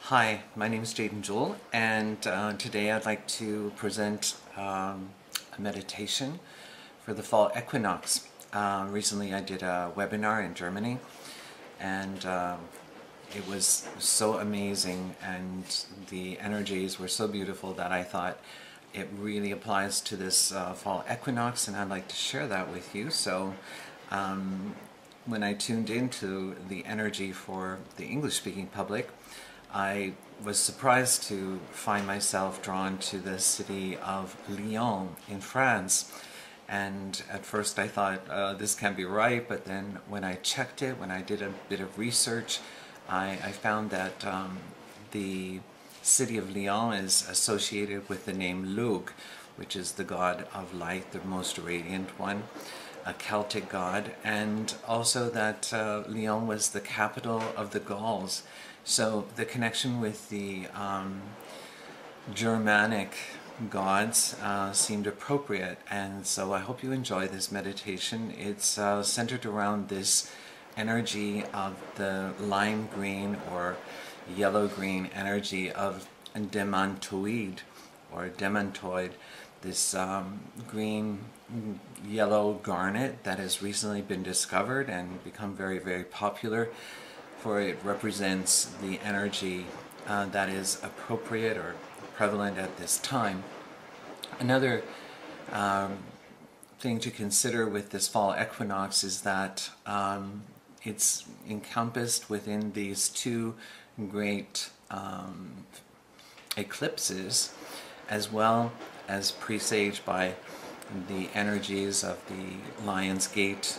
Hi, my name is Jaden Jewell, and today I'd like to present a meditation for the fall equinox. Recently I did a webinar in Germany, and it was so amazing, and the energies were so beautiful that I thought it really applies to this fall equinox, and I'd like to share that with you. So when I tuned into the energy for the English-speaking public, I was surprised to find myself drawn to the city of Lyon in France. And at first I thought, this can't be right, but then when I checked it, when I did a bit of research, I found that the city of Lyon is associated with the name Lug, which is the god of light, the most radiant one, a Celtic god, and also that Lyon was the capital of the Gauls. So the connection with the Germanic gods seemed appropriate, and so I hope you enjoy this meditation. It's centered around this energy of the lime green or yellow-green energy of demantoid or demantoid, this green yellow garnet that has recently been discovered and become very, very popular, for it represents the energy that is appropriate or prevalent at this time. Another thing to consider with this fall equinox is that it's encompassed within these two great eclipses, as well as presaged by the energies of the Lion's Gate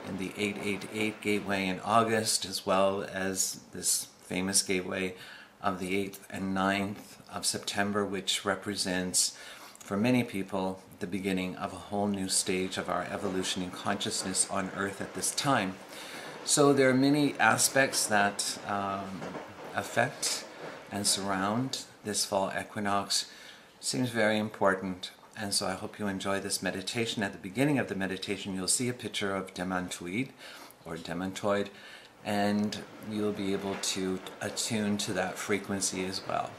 in the 888 gateway in August, as well as this famous gateway of the 8th and 9th of September, which represents, for many people, the beginning of a whole new stage of our evolution in consciousness on Earth at this time. So there are many aspects that affect and surround this fall equinox. It seems very important. And so I hope you enjoy this meditation. At the beginning of the meditation, you'll see a picture of demantoid or demantoid, and you'll be able to attune to that frequency as well.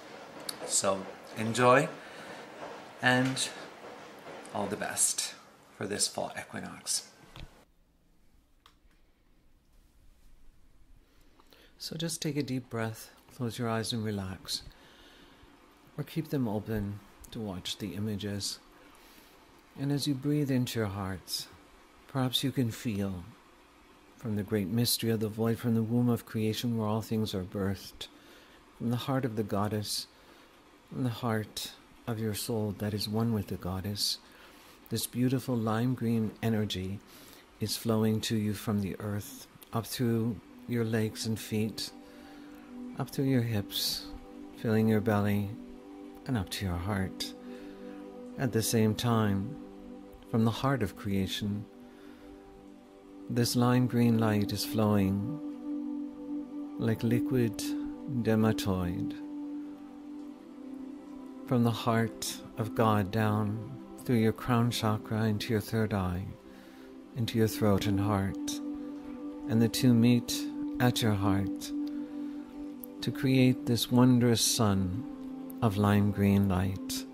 So enjoy, and all the best for this fall equinox. So just take a deep breath, close your eyes and relax, or keep them open to watch the images. And as you breathe into your hearts, perhaps you can feel from the great mystery of the void, from the womb of creation where all things are birthed, from the heart of the goddess, from the heart of your soul that is one with the goddess, this beautiful lime green energy is flowing to you from the earth, up through your legs and feet, up through your hips, filling your belly, and up to your heart. At the same time, from the heart of creation, this lime green light is flowing like liquid dematoid from the heart of God down through your crown chakra into your third eye, into your throat and heart, and the two meet at your heart to create this wondrous sun of lime green light.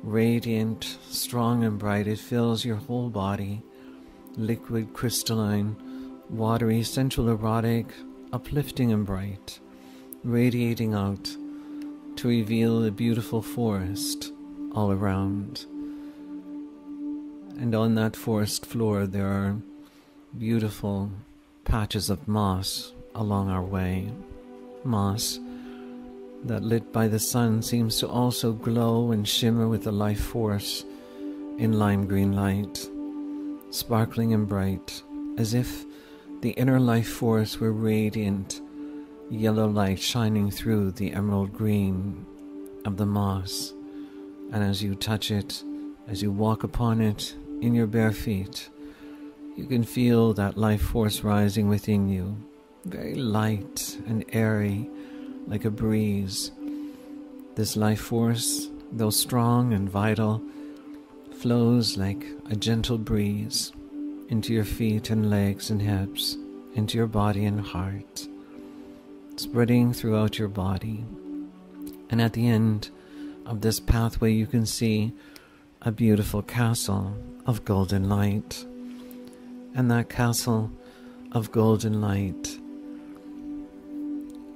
Radiant, strong and bright, it fills your whole body, liquid, crystalline, watery, sensual, erotic, uplifting and bright, radiating out to reveal a beautiful forest all around. And on that forest floor there are beautiful patches of moss along our way, moss that, lit by the sun, seems to also glow and shimmer with the life force in lime green light, sparkling and bright, as if the inner life force were radiant yellow light shining through the emerald green of the moss. And as you touch it, as you walk upon it in your bare feet, you can feel that life force rising within you, very light and airy, like a breeze. This life force, though strong and vital, flows like a gentle breeze into your feet and legs and hips, into your body and heart. spreading throughout your body. And at the end of this pathway, you can see a beautiful castle of golden light. And that castle of golden light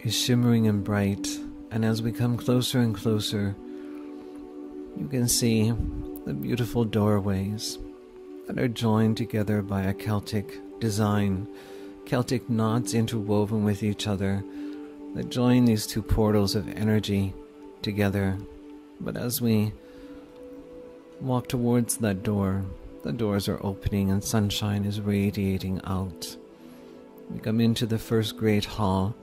is shimmering and bright. And as we come closer and closer, you can see the beautiful doorways that are joined together by a Celtic design, Celtic knots interwoven with each other that join these two portals of energy together. But as we walk towards that door, the doors are opening and sunshine is radiating out. We come into the first great hall,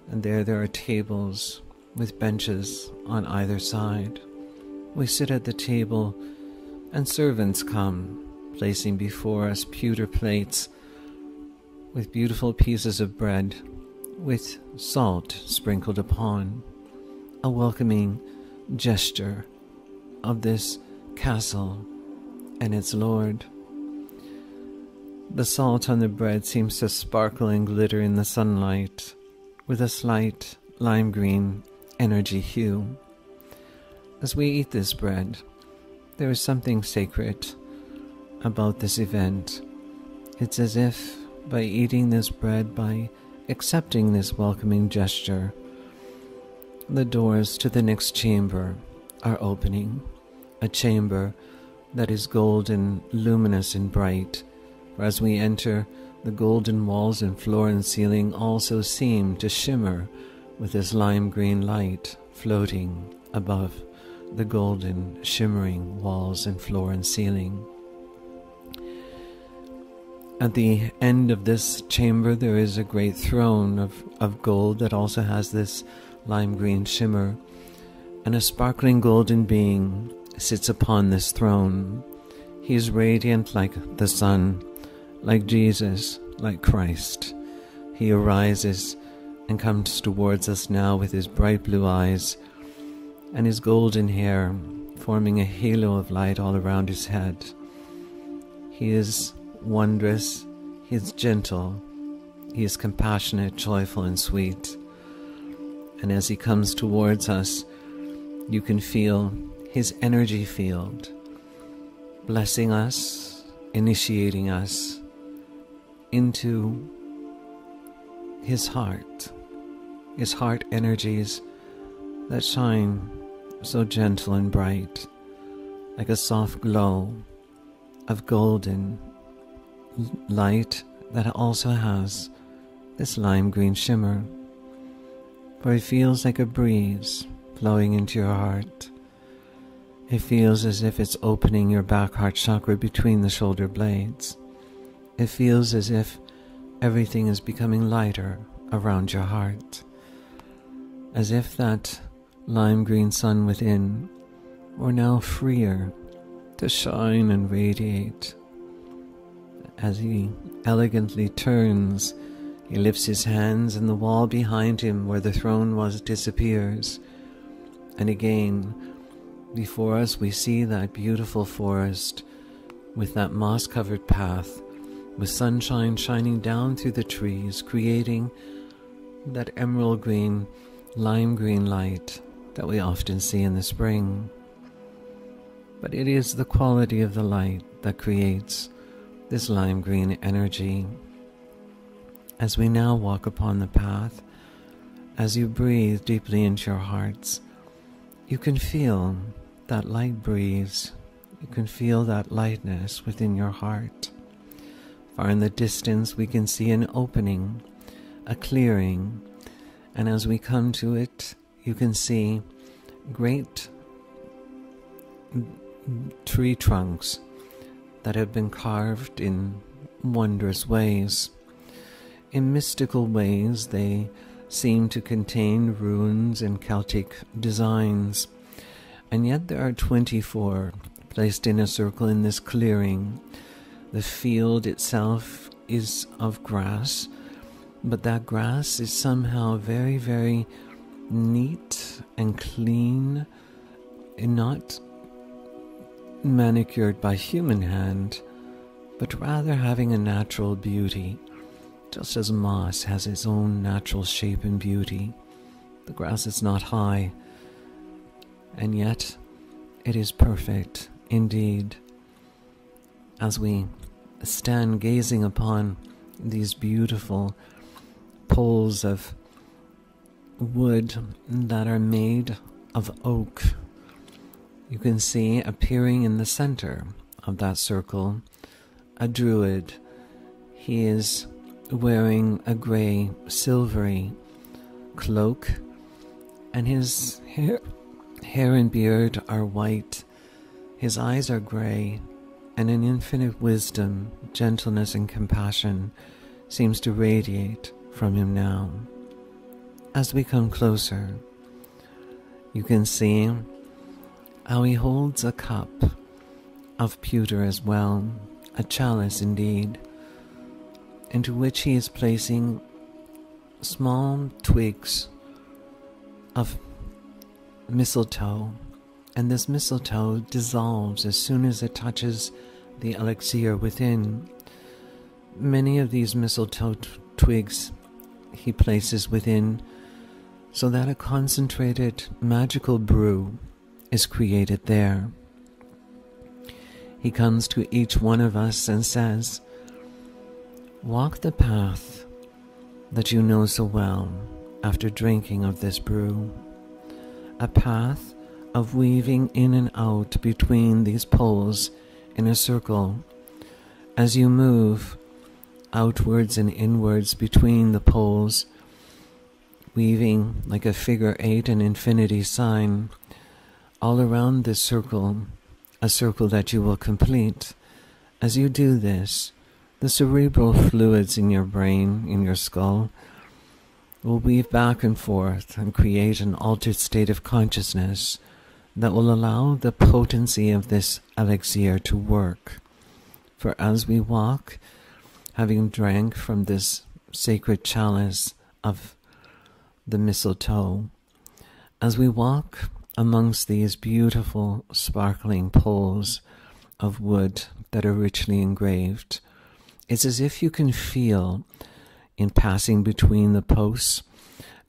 and there are tables with benches on either side. We sit at the table, and servants come, placing before us pewter plates with beautiful pieces of bread, with salt sprinkled upon, a welcoming gesture of this castle and its lord. The salt on the bread seems to sparkle and glitter in the sunlight with a slight lime green energy hue. As we eat this bread, there is something sacred about this event. It's as if by eating this bread, by accepting this welcoming gesture, the doors to the next chamber are opening, a chamber that is golden, luminous and bright. For as we enter, the golden walls and floor and ceiling also seem to shimmer with this lime green light floating above the golden, shimmering walls and floor and ceiling. At the end of this chamber, there is a great throne of gold that also has this lime green shimmer, and a sparkling golden being sits upon this throne. He is radiant like the sun, like Jesus, like Christ. He arises and comes towards us now with his bright blue eyes and his golden hair forming a halo of light all around his head. He is wondrous, he is gentle, he is compassionate, joyful and sweet. And as he comes towards us, you can feel his energy field blessing us, initiating us into his heart energies that shine so gentle and bright, like a soft glow of golden light that also has this lime green shimmer. For it feels like a breeze flowing into your heart. It feels as if it's opening your back heart chakra between the shoulder blades. It feels as if everything is becoming lighter around your heart, as if that lime green sun within were now freer to shine and radiate. As he elegantly turns, he lifts his hands and the wall behind him where the throne was disappears. And again, before us we see that beautiful forest with that moss-covered path, with sunshine shining down through the trees, creating that emerald green, lime green light that we often see in the spring. But it is the quality of the light that creates this lime green energy. As we now walk upon the path, as you breathe deeply into your hearts, you can feel that light breeze. You can feel that lightness within your heart. Far in the distance we can see an opening, a clearing, and as we come to it, you can see great tree trunks that have been carved in wondrous ways. In mystical ways, they seem to contain runes and Celtic designs, and yet there are 24 placed in a circle in this clearing. The field itself is of grass, but that grass is somehow very, very neat and clean, and not manicured by human hand, but rather having a natural beauty just as moss has its own natural shape and beauty. The grass is not high, and yet it is perfect indeed. As we stand gazing upon these beautiful poles of wood that are made of oak, you can see appearing in the center of that circle a druid. He is wearing a grey, silvery cloak, and his hair and beard are white. His eyes are grey, and an infinite wisdom, gentleness, and compassion seems to radiate from him now. As we come closer, you can see how he holds a cup of pewter as well, a chalice indeed, into which he is placing small twigs of mistletoe, and this mistletoe dissolves as soon as it touches the elixir within. Many of these mistletoe twigs he places within so that a concentrated magical brew is created there. He comes to each one of us and says, "Walk the path that you know so well after drinking of this brew, a path of weaving in and out between these poles in a circle. As you move outwards and inwards between the poles, weaving like a figure 8 and infinity sign all around this circle, a circle that you will complete. As you do this, the cerebral fluids in your brain, in your skull, will weave back and forth and create an altered state of consciousness that will allow the potency of this elixir to work. For as we walk, having drank from this sacred chalice of the mistletoe, as we walk amongst these beautiful sparkling poles of wood that are richly engraved, it's as if you can feel, in passing between the posts,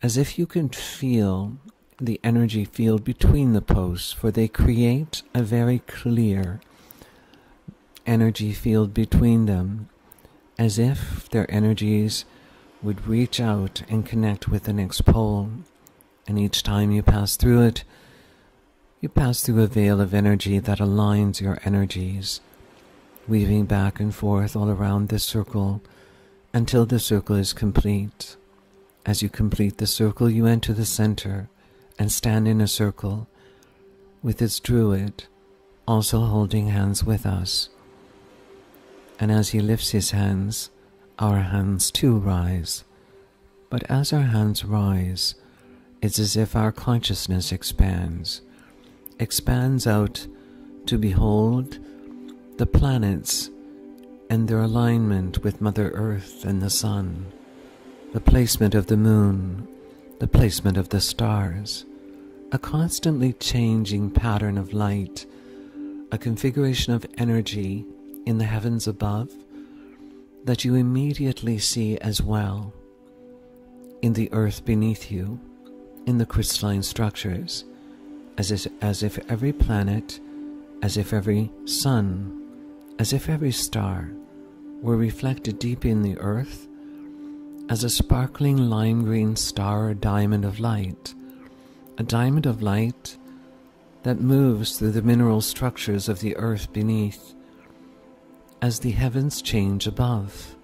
as if you can feel the energy field between the posts, for they create a very clear energy field between them, as if their energies would reach out and connect with the next pole. And each time you pass through it, you pass through a veil of energy that aligns your energies, weaving back and forth all around this circle until the circle is complete. As you complete the circle, you enter the center and stand in a circle with its druid also holding hands with us. And as he lifts his hands, our hands too rise. But as our hands rise, it's as if our consciousness expands out to behold the planets and their alignment with Mother Earth and the Sun, the placement of the moon, the placement of the stars, a constantly changing pattern of light, a configuration of energy in the heavens above that you immediately see as well in the earth beneath you, in the crystalline structures, as if every planet, as if every sun, as if every star were reflected deep in the earth as a sparkling lime green star or diamond of light, a diamond of light that moves through the mineral structures of the earth beneath, as the heavens change above,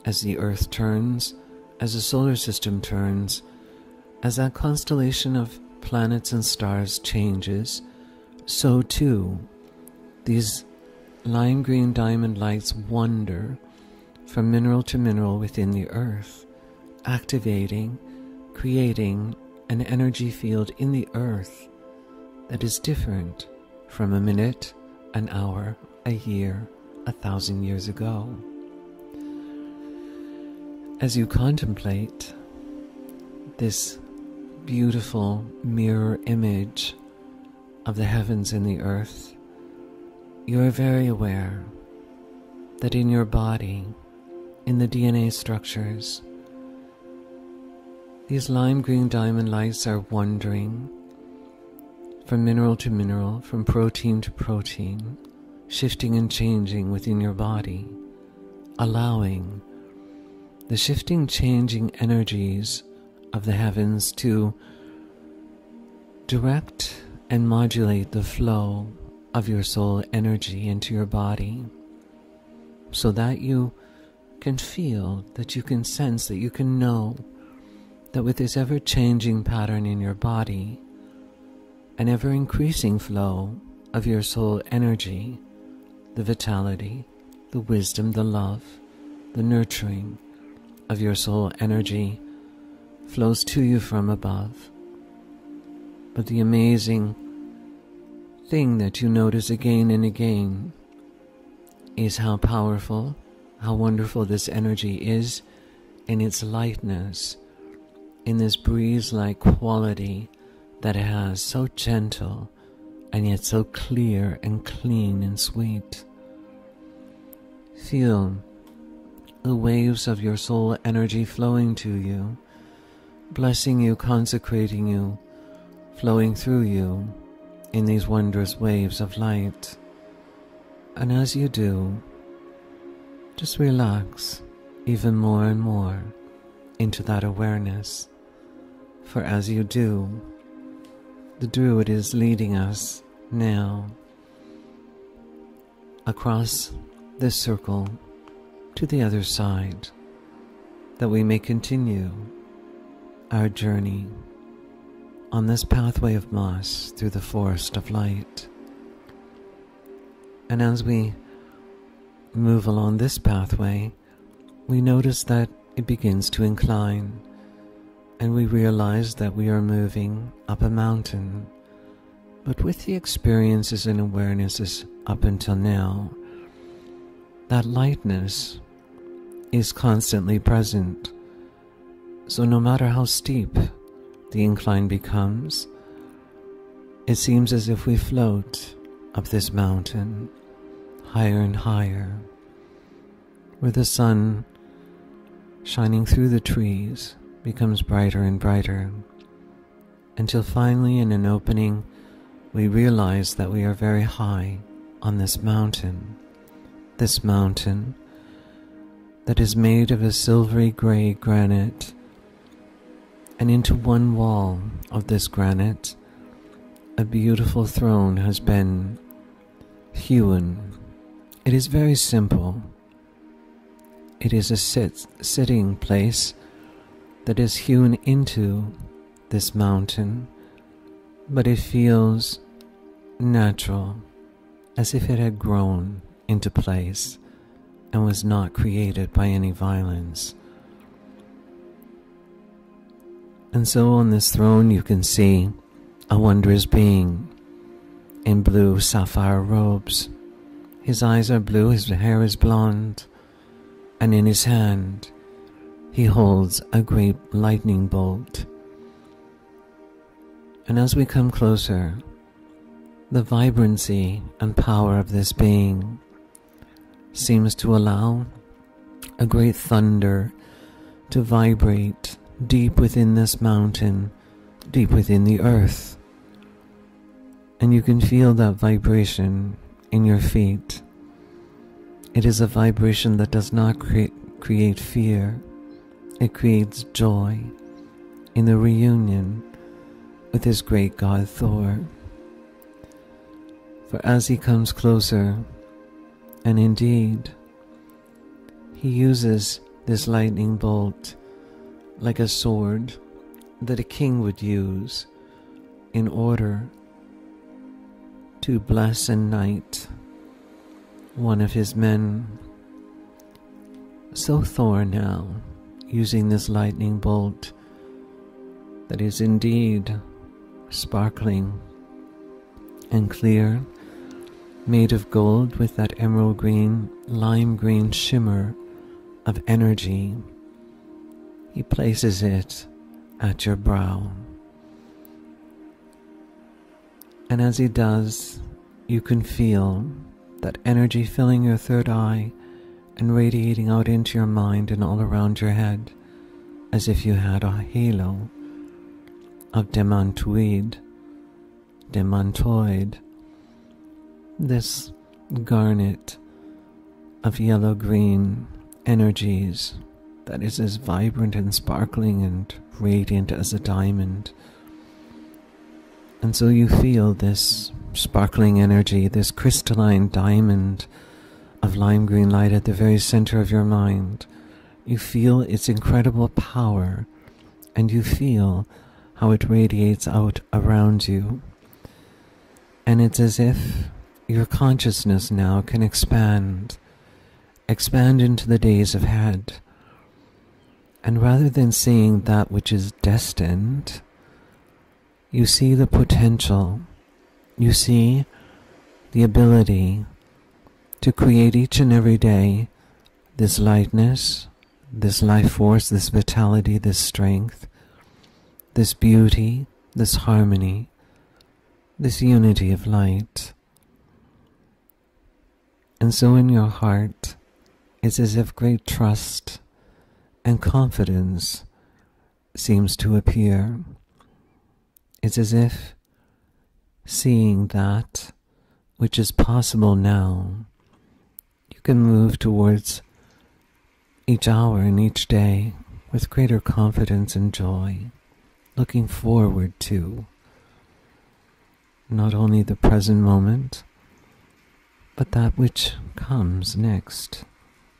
as the earth turns, as the solar system turns, as that constellation of planets and stars changes, so too these lime green diamond lights wander from mineral to mineral within the earth, activating, creating an energy field in the earth that is different from a minute, an hour, a year, 1,000 years ago. As you contemplate this beautiful mirror image of the heavens and the earth, you are very aware that in your body, in the DNA structures. These lime green diamond lights are wandering from mineral to mineral, from protein to protein, shifting and changing within your body, allowing the shifting, changing energies of the heavens to direct and modulate the flow of your soul energy into your body, so that you can feel, that you can sense, that you can know that with this ever-changing pattern in your body, an ever-increasing flow of your soul energy, the vitality, the wisdom, the love, the nurturing of your soul energy flows to you from above. But the amazing thing that you notice again and again is how powerful, how wonderful this energy is in its lightness, in this breeze-like quality that it has, so gentle and yet so clear and clean and sweet. Feel the waves of your soul energy flowing to you, blessing you, consecrating you, flowing through you in these wondrous waves of light. And as you do, just relax even more and more into that awareness. For as you do, the Druid is leading us now across this circle to the other side, that we may continue our journey on this pathway of moss through the forest of light. And as we move along this pathway, we notice that it begins to incline, and we realize that we are moving up a mountain. But with the experiences and awarenesses up until now, that lightness is constantly present. So no matter how steep the incline becomes, it seems as if we float up this mountain, higher and higher, where the sun shining through the trees becomes brighter and brighter, until finally in an opening we realize that we are very high on this mountain that is made of a silvery gray granite, and into one wall of this granite a beautiful throne has been hewn. It is very simple. It is a sitting place that is hewn into this mountain, but it feels natural, as if it had grown into place and was not created by any violence. And so on this throne you can see a wondrous being in blue sapphire robes. His eyes are blue, his hair is blonde, and in his hand he holds a great lightning bolt. And as we come closer, the vibrancy and power of this being seems to allow a great thunder to vibrate deep within this mountain, deep within the earth. And you can feel that vibration in your feet. It is a vibration that does not create fear. It creates joy in the reunion with his great god Thor. For as he comes closer, and indeed, he uses this lightning bolt like a sword that a king would use in order to bless and knight one of his men. So Thor now, using this lightning bolt that is indeed sparkling and clear, made of gold with that emerald green, lime green shimmer of energy, he places it at your brow. And as he does, you can feel that energy filling your third eye and radiating out into your mind and all around your head, as if you had a halo of demantoid, this garnet of yellow-green energies that is as vibrant and sparkling and radiant as a diamond. And so you feel this sparkling energy, this crystalline diamond of lime green light at the very center of your mind. You feel its incredible power, and you feel how it radiates out around you. And it's as if your consciousness now can expand into the days ahead. And rather than seeing that which is destined, you see the potential. You see the ability to create each and every day this lightness, this life force, this vitality, this strength, this beauty, this harmony, this unity of light. And so in your heart, it's as if great trust and confidence seems to appear. It's as if seeing that which is possible now, you can move towards each hour and each day with greater confidence and joy, looking forward to not only the present moment, but that which comes next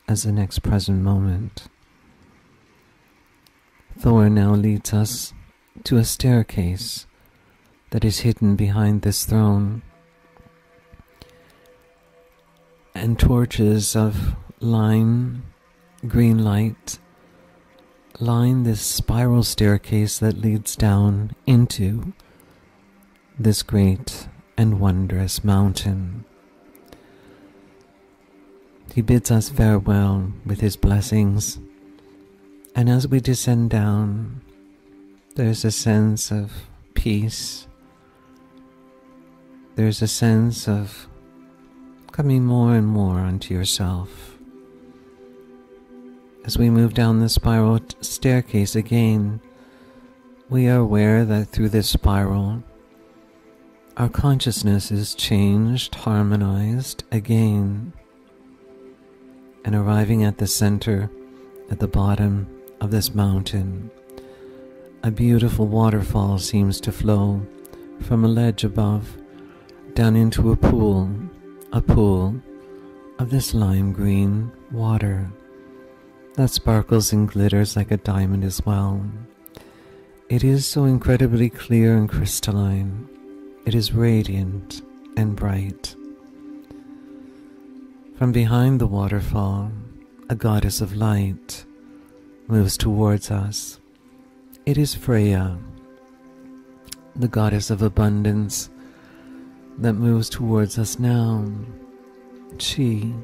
as the next present moment. Thor now leads us to a staircase that is hidden behind this throne, and torches of lime green light line this spiral staircase that leads down into this great and wondrous mountain. He bids us farewell with his blessings, and as we descend down, there's a sense of peace. There's a sense of coming more and more onto yourself. As we move down the spiral staircase again, we are aware that through this spiral, our consciousness is changed, harmonized again, and arriving at the center, at the bottom of this mountain, a beautiful waterfall seems to flow from a ledge above down into a pool of this lime green water that sparkles and glitters like a diamond as well. It is so incredibly clear and crystalline. It is radiant and bright. From behind the waterfall, a goddess of light moves towards us. It is Freya, the goddess of abundance, that moves towards us now. She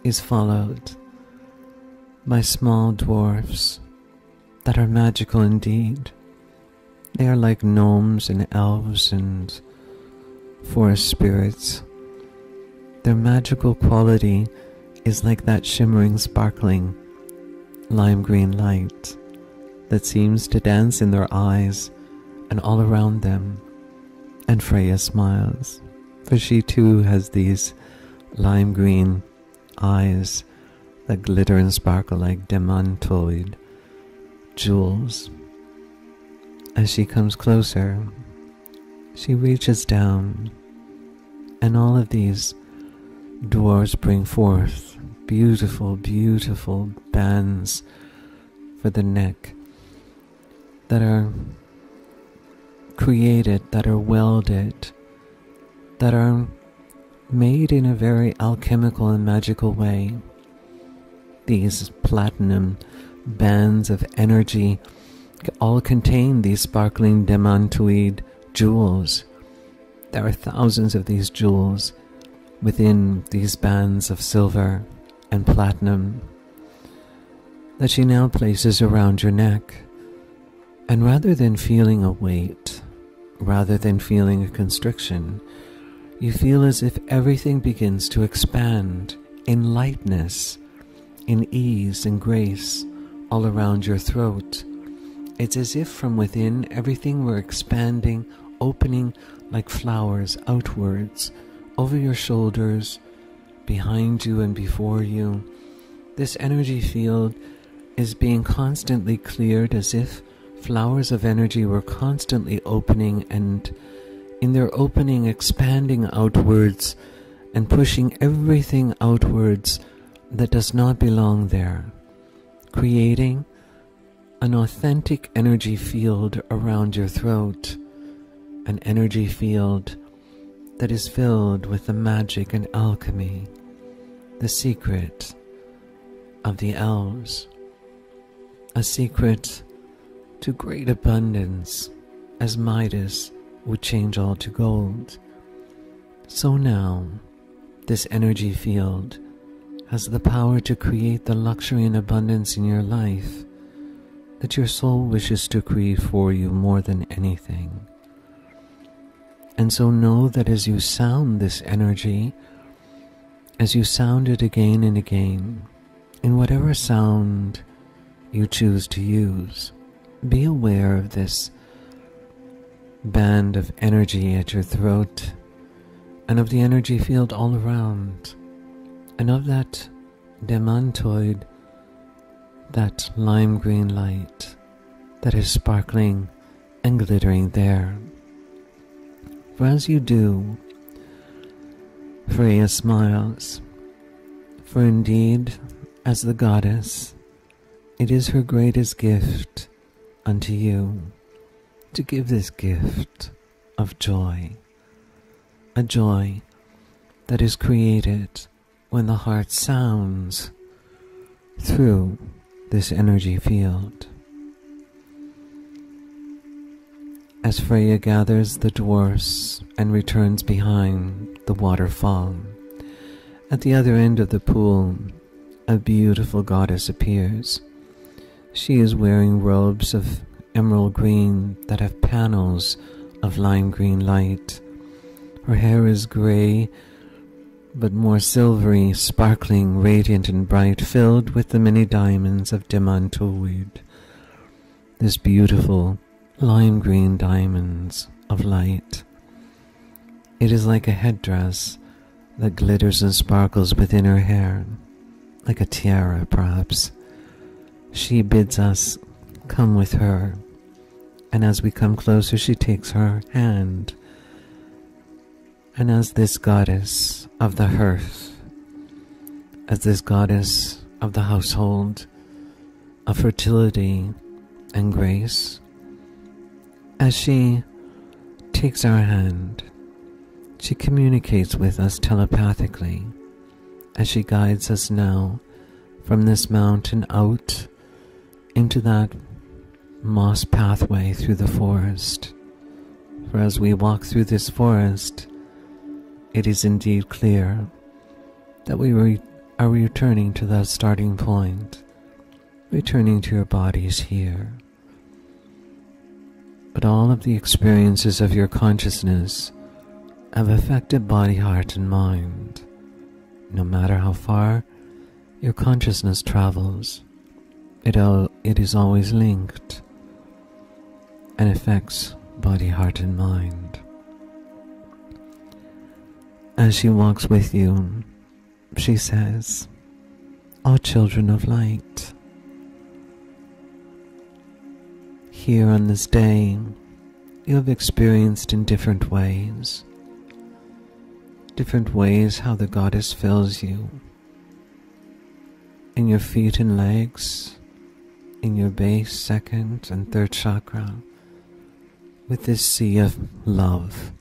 is followed by small dwarfs that are magical indeed. They are like gnomes and elves and forest spirits. Their magical quality is like that shimmering, sparkling, lime green light that seems to dance in their eyes and all around them. And Freya smiles, for she too has these lime green eyes that glitter and sparkle like demantoid jewels. As she comes closer, she reaches down, and all of these dwarves bring forth beautiful, beautiful bands for the neck that are created, that are welded, that are made in a very alchemical and magical way. These platinum bands of energy all contain these sparkling demantoid jewels. There are thousands of these jewels within these bands of silver and platinum that she now places around your neck. And rather than feeling a weight, rather than feeling a constriction, you feel as if everything begins to expand in lightness, in ease and grace all around your throat. It's as if from within everything were expanding, opening like flowers outwards, over your shoulders, behind you and before you. This energy field is being constantly cleared, as if flowers of energy were constantly opening, and in their opening expanding outwards and pushing everything outwards that does not belong there, creating an authentic energy field around your throat, an energy field that is filled with the magic and alchemy, the secret of the elves, a secret to great abundance, as Midas would change all to gold. So now, this energy field has the power to create the luxury and abundance in your life that your soul wishes to create for you more than anything. And so know that as you sound this energy, as you sound it again and again, in whatever sound you choose to use, be aware of this band of energy at your throat, and of the energy field all around, and of that demantoid, that lime green light that is sparkling and glittering there. For as you do, Freya smiles, for indeed, as the goddess, it is her greatest gift unto you to give this gift of joy, a joy that is created when the heart sounds through this energy field. As Freya gathers the dwarfs and returns behind the waterfall, at the other end of the pool, a beautiful goddess appears. She is wearing robes of emerald green that have panels of lime green light. Her hair is grey, but more silvery, sparkling, radiant and bright, filled with the many diamonds of demantoid. This beautiful lime green diamonds of light. It is like a headdress that glitters and sparkles within her hair, like a tiara perhaps. She bids us come with her, and as we come closer she takes her hand, and as this goddess of the hearth, as this goddess of the household, of fertility and grace, as she takes our hand, she communicates with us telepathically, as she guides us now from this mountain out into that moss pathway through the forest. For as we walk through this forest, it is indeed clear that we are returning to that starting point, returning to your bodies here. But all of the experiences of your consciousness have affected body, heart, and mind. No matter how far your consciousness travels, it is always linked and affects body, heart, and mind. As she walks with you, she says, "O children of light, here on this day, you have experienced in different ways how the goddess fills you, in your feet and legs, in your base, second and third chakra, with this sea of love,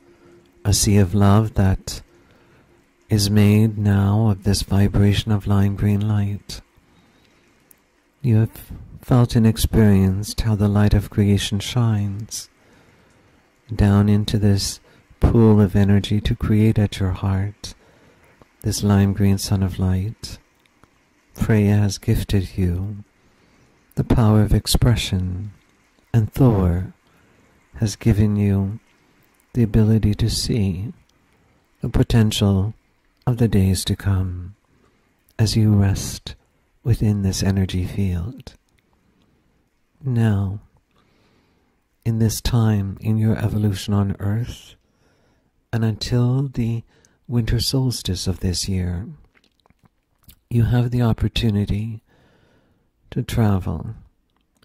a sea of love that is made now of this vibration of lime green light. You have felt and experienced how the light of creation shines down into this pool of energy to create at your heart this lime green sun of light. Freya has gifted you the power of expression, and Thor has given you the ability to see the potential of the days to come as you rest within this energy field. Now, in this time in your evolution on Earth, and until the winter solstice of this year, you have the opportunity to travel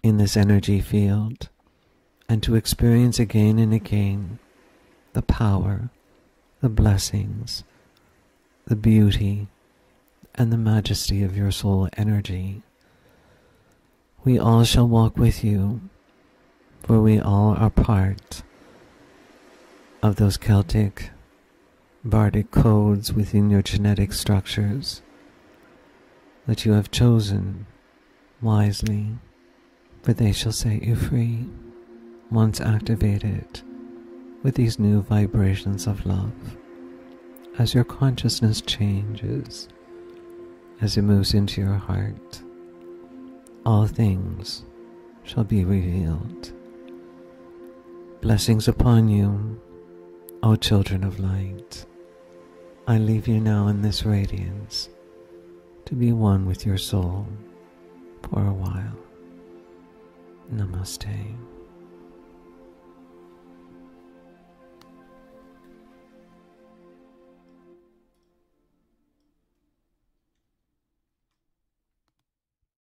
in this energy field and to experience again and again the power, the blessings, the beauty, and the majesty of your soul energy. We all shall walk with you, for we all are part of those Celtic, bardic codes within your genetic structures that you have chosen wisely, for they shall set you free once activated with these new vibrations of love. As your consciousness changes, as it moves into your heart, all things shall be revealed. Blessings upon you, O children of light. I leave you now in this radiance to be one with your soul for a while. Namaste.